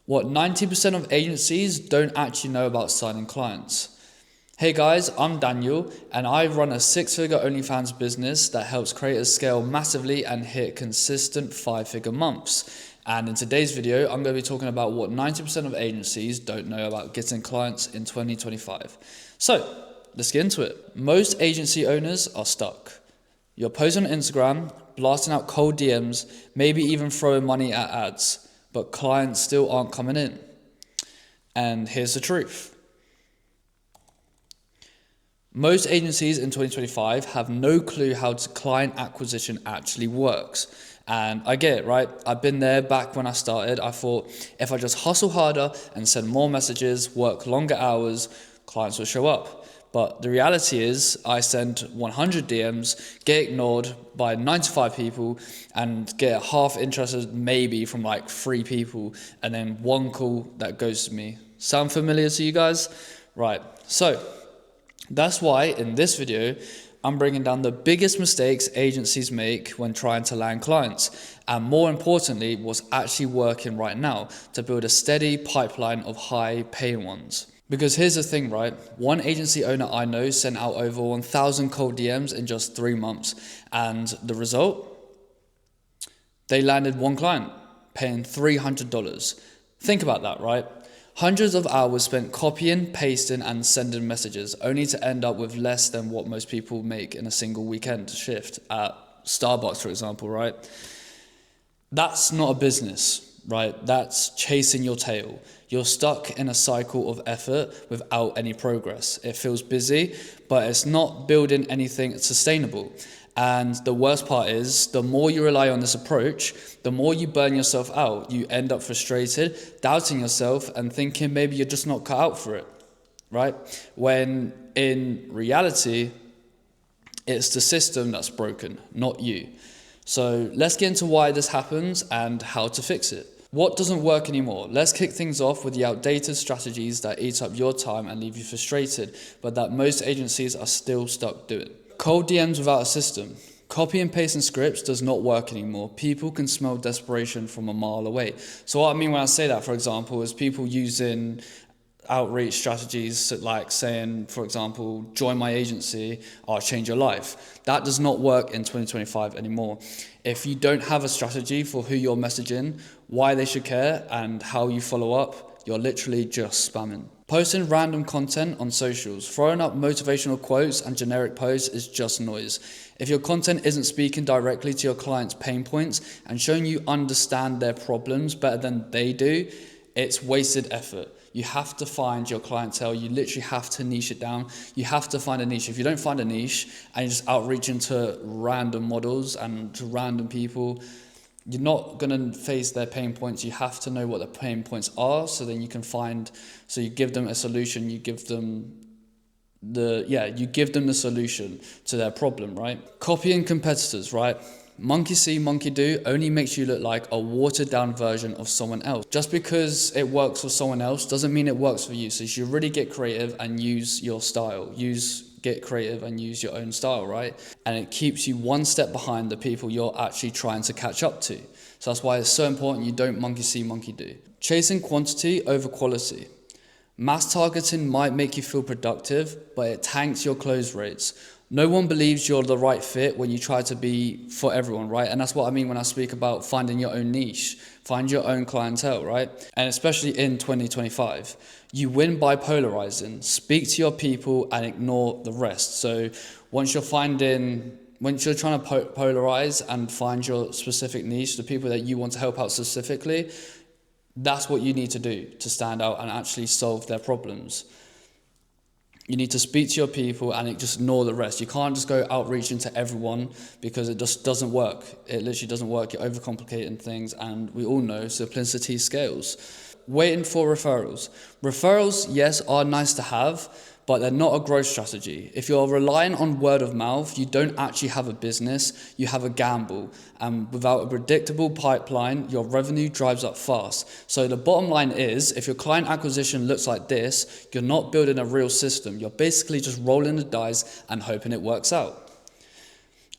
What 90% of agencies don't actually know about signing clients. Hey guys, I'm Daniel and I run a 6-figure OnlyFans business that helps creators scale massively and hit consistent 5-figure months. And in today's video, I'm going to be talking about what 90% of agencies don't know about getting clients in 2025. So let's get into it. Most agency owners are stuck. You're posting on Instagram, blasting out cold DMs, maybe even throwing money at ads, but clients still aren't coming in. And here's the truth. Most agencies in 2025 have no clue how client acquisition actually works. And I get it, right? I've been there back when I started. I thought if I just hustle harder and send more messages, work longer hours, clients will show up. But the reality is I send 100 DMs, get ignored by 95 people, and get half interested maybe from like 3 people, and then 1 call that goes to me. Sound familiar to you guys? Right, so that's why in this video, I'm bringing down the biggest mistakes agencies make when trying to land clients, and more importantly, what's actually working right now to build a steady pipeline of high paying ones. Because here's the thing, right? One agency owner I know sent out over 1,000 cold DMs in just 3 months, and the result? They landed 1 client, paying $300. Think about that, right? Hundreds of hours spent copying, pasting, and sending messages, only to end up with less than what most people make in a single weekend shift at Starbucks, for example, right? That's not a business, right? That's chasing your tail. You're stuck in a cycle of effort without any progress. It feels busy, but it's not building anything sustainable. And the worst part is, the more you rely on this approach, the more you burn yourself out. You end up frustrated, doubting yourself, and thinking maybe you're just not cut out for it, right? When in reality, it's the system that's broken, not you. So let's get into why this happens and how to fix it. What doesn't work anymore? Let's kick things off with the outdated strategies that eat up your time and leave you frustrated, but that most agencies are still stuck doing. Cold DMs without a system. Copy and pasting scripts does not work anymore. People can smell desperation from a mile away. So what I mean when I say that, for example, is people using outreach strategies like saying, for example, join my agency, I'll change your life. That does not work in 2025 anymore. If you don't have a strategy for who you're messaging, why they should care, and how you follow up, you're literally just spamming. Posting random content on socials, throwing up motivational quotes and generic posts is just noise. If your content isn't speaking directly to your client's pain points and showing you understand their problems better than they do, it's wasted effort. You have to find your clientele. You literally have to niche it down. You have to find a niche. If you don't find a niche and you just outreach into random models and to random people, you're not going to face their pain points. You have to know what the pain points are, so then you can so you give them a solution, you give them the solution to their problem, right? Copying competitors, right? Monkey see, monkey do only makes you look like a watered down version of someone else. Just because it works for someone else doesn't mean it works for you. So you should really get creative and use your style. Get creative and use your own style, right? And it keeps you one step behind the people you're actually trying to catch up to. So that's why it's so important you don't monkey see, monkey do. Chasing quantity over quality. Mass targeting might make you feel productive, but it tanks your close rates. No one believes you're the right fit when you try to be for everyone, right? And that's what I mean when I speak about finding your own niche, find your own clientele, right? And especially in 2025, you win by polarizing. Speak to your people and ignore the rest. So once you're trying to polarize and find your specific niche, the people that you want to help out specifically, that's what you need to do to stand out and actually solve their problems. You need to speak to your people and just ignore the rest. You can't just go outreaching to everyone, because it just doesn't work. It literally doesn't work. You're overcomplicating things, and we all know simplicity scales. Waiting for referrals. Referrals, yes, are nice to have, but they're not a growth strategy. If you're relying on word of mouth, you don't actually have a business, you have a gamble. And without a predictable pipeline, your revenue drives up fast. So the bottom line is, if your client acquisition looks like this, you're not building a real system. You're basically just rolling the dice and hoping it works out.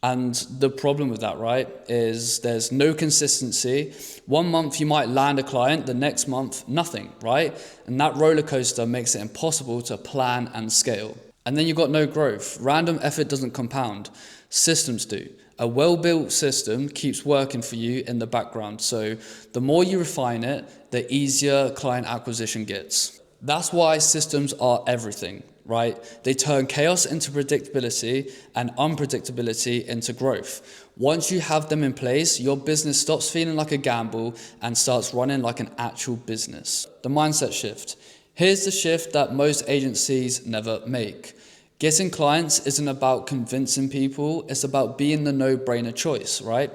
And the problem with that, right, is there's no consistency. One month you might land a client, the next month nothing, right? And that roller coaster makes it impossible to plan and scale. And then you've got no growth. Random effort doesn't compound. Systems do. A well-built system keeps working for you in the background. So the more you refine it, the easier client acquisition gets. That's why systems are everything, right? They turn chaos into predictability and unpredictability into growth. Once you have them in place, your business stops feeling like a gamble and starts running like an actual business. The mindset shift. Here's the shift that most agencies never make. Getting clients isn't about convincing people, it's about being the no-brainer choice, right?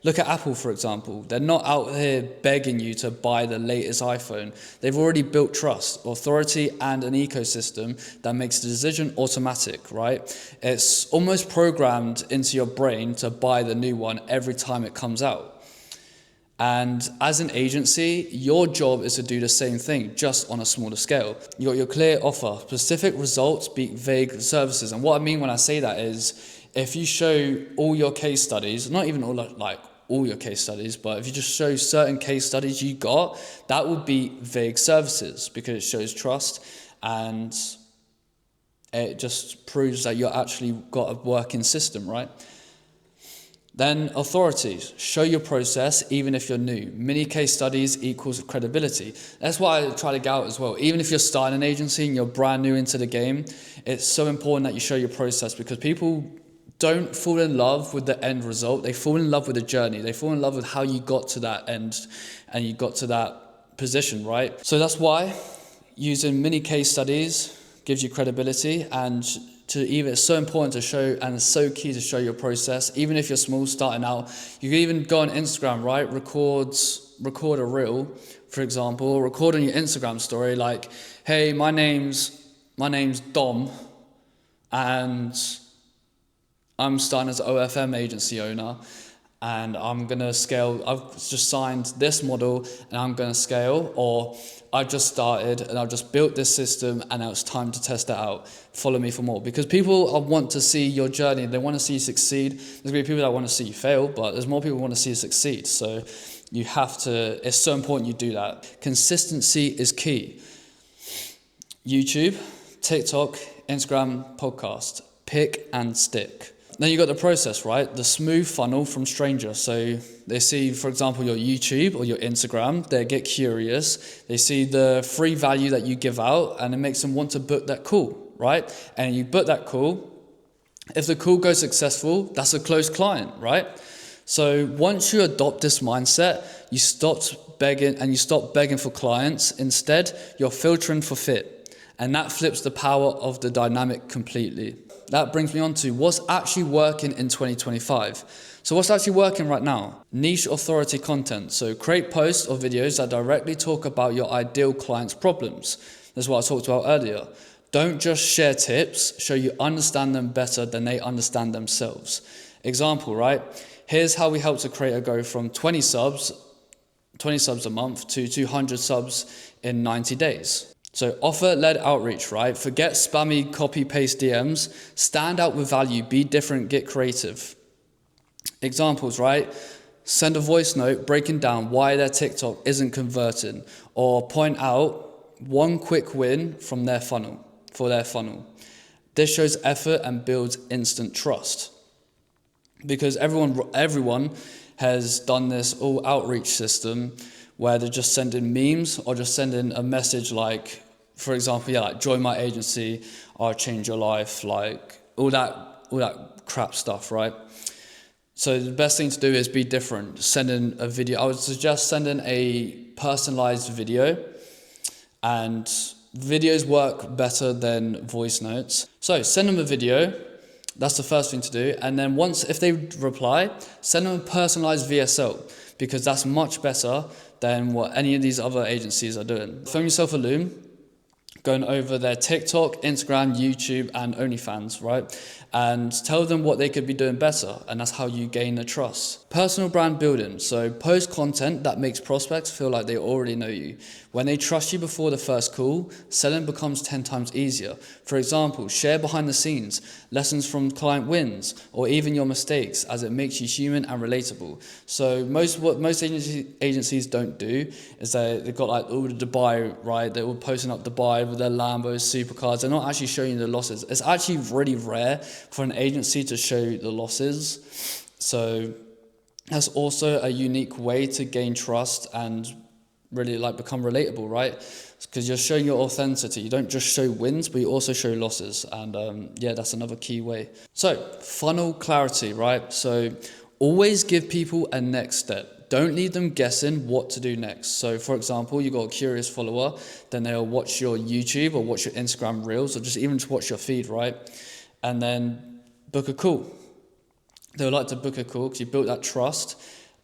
Look at Apple, for example. They're not out here begging you to buy the latest iPhone. They've already built trust, authority, and an ecosystem that makes the decision automatic, right? It's almost programmed into your brain to buy the new one every time it comes out. And as an agency, your job is to do the same thing, just on a smaller scale. You got your clear offer, specific results beat vague services. And what I mean when I say that is, if you show all your case studies, not even all your case studies, but if you just show certain case studies you got, that would be vague services because it shows trust and it just proves that you're actually got a working system, right? Then authorities, show your process even if you're new. Mini case studies equals credibility. That's why I try to get out as well. Even if you're starting an agency and you're brand new into the game, it's so important that you show your process because people don't fall in love with the end result. They fall in love with the journey. They fall in love with how you got to that end and you got to that position, right? So that's why using mini case studies gives you credibility and it's so important to show and it's so key to show your process. Even if you're small, starting out, you can even go on Instagram, right? Record a reel, for example, record on your Instagram story like, hey, my name's Dom and I'm starting as an OFM agency owner and I'm going to scale. I've just signed this model and I'm going to scale, or I've just started and I've just built this system and now it's time to test it out. Follow me for more. Because people want to see your journey. They want to see you succeed. There's going to be people that want to see you fail, but there's more people who want to see you succeed. So you have to, it's so important you do that. Consistency is key. YouTube, TikTok, Instagram, podcast. Pick and stick. Then you got the process, right? The smooth funnel from strangers. So they see, for example, your YouTube or your Instagram, they get curious. They see the free value that you give out and it makes them want to book that call, right? And you book that call. If the call goes successful, that's a closed client, right? So once you adopt this mindset, you stop begging for clients. Instead, you're filtering for fit. And that flips the power of the dynamic completely. That brings me on to what's actually working in 2025. So what's actually working right now? Niche authority content. So create posts or videos that directly talk about your ideal client's problems. That's what I talked about earlier. Don't just share tips, show you understand them better than they understand themselves. Example, right? Here's how we help a creator go from 20 subs a month to 200 subs in 90 days. So offer-led outreach, right? Forget spammy copy-paste DMs. Stand out with value, be different, get creative. Examples, right? Send a voice note breaking down why their TikTok isn't converting, or point out one quick win from their funnel, for their funnel. This shows effort and builds instant trust. Because everyone has done this all outreach system where they're just sending memes or just sending a message like, for example, like join my agency, I'll change your life, like all that crap stuff, right? So the best thing to do is be different. Send in a video. I would suggest sending a personalized video, and videos work better than voice notes. So send them a video. That's the first thing to do. And then if they reply, send them a personalized VSL, because that's much better than what any of these other agencies are doing. Phone yourself a loom. going over their TikTok, Instagram, YouTube, and OnlyFans, right? And tell them what they could be doing better. And that's how you gain the trust. Personal brand building. So post content that makes prospects feel like they already know you. When they trust you before the first call, selling becomes 10 times easier. For example, share behind the scenes, lessons from client wins, or even your mistakes, as it makes you human and relatable. So what most agencies don't do is they've got like all the Dubai, right? They're all posting up Dubai with their Lambos, supercars. They're not actually showing you the losses. It's actually really rare for an agency to show the losses. So that's also a unique way to gain trust and really like become relatable, right? Because you're showing your authenticity. You don't just show wins, but you also show losses. And yeah, that's another key way. So funnel clarity, right? So always give people a next step. Don't leave them guessing what to do next. So for example, you got a curious follower, then they'll watch your YouTube or watch your Instagram reels or just even just watch your feed, right? And then book a call. They would like to book a call because you built that trust.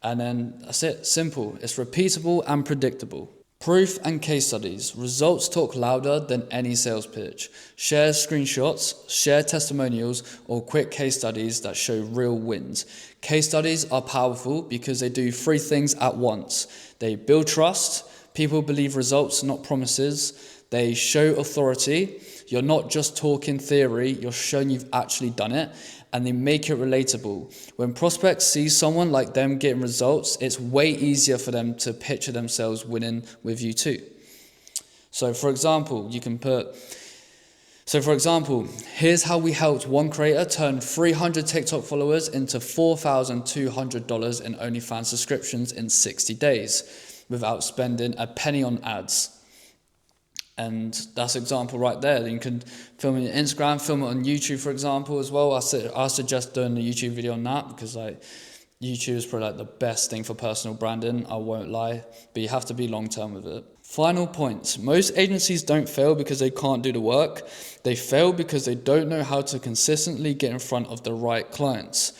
And then that's it, simple. It's repeatable and predictable. Proof and case studies. Results talk louder than any sales pitch. Share screenshots, share testimonials, or quick case studies that show real wins. Case studies are powerful because they do 3 things at once. They build trust, people believe results, not promises. They show authority. You're not just talking theory, you're showing you've actually done it. And they make it relatable. When prospects see someone like them getting results, it's way easier for them to picture themselves winning with you too. So for example, here's how we helped one creator turn 300 TikTok followers into $4,200 in OnlyFans subscriptions in 60 days without spending a penny on ads. And that's an example right there. You can film it on Instagram, film it on YouTube, for example, as well. I suggest doing a YouTube video on that because like YouTube is probably like the best thing for personal branding. I won't lie, but you have to be long term with it. Final point. Most agencies don't fail because they can't do the work. They fail because they don't know how to consistently get in front of the right clients.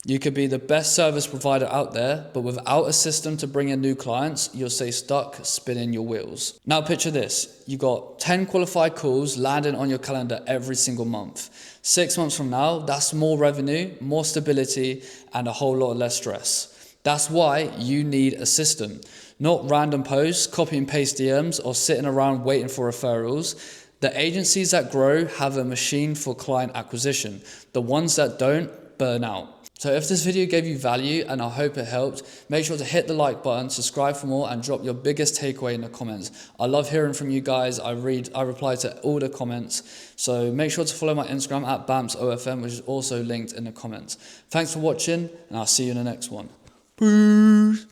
You could be the best service provider out there, but without a system to bring in new clients, you'll stay stuck spinning your wheels. Now picture this, you got 10 qualified calls landing on your calendar every single month. 6 months from now, that's more revenue, more stability, and a whole lot less stress. That's why you need a system, not random posts, copy and paste DMs, or sitting around waiting for referrals. The agencies that grow have a machine for client acquisition. The ones that don't burn out. So if this video gave you value, and I hope it helped, make sure to hit the like button, subscribe for more, and drop your biggest takeaway in the comments. I love hearing from you guys. I reply to all the comments. So make sure to follow my Instagram at BAMSOFM, which is also linked in the comments. Thanks for watching, and I'll see you in the next one. Peace.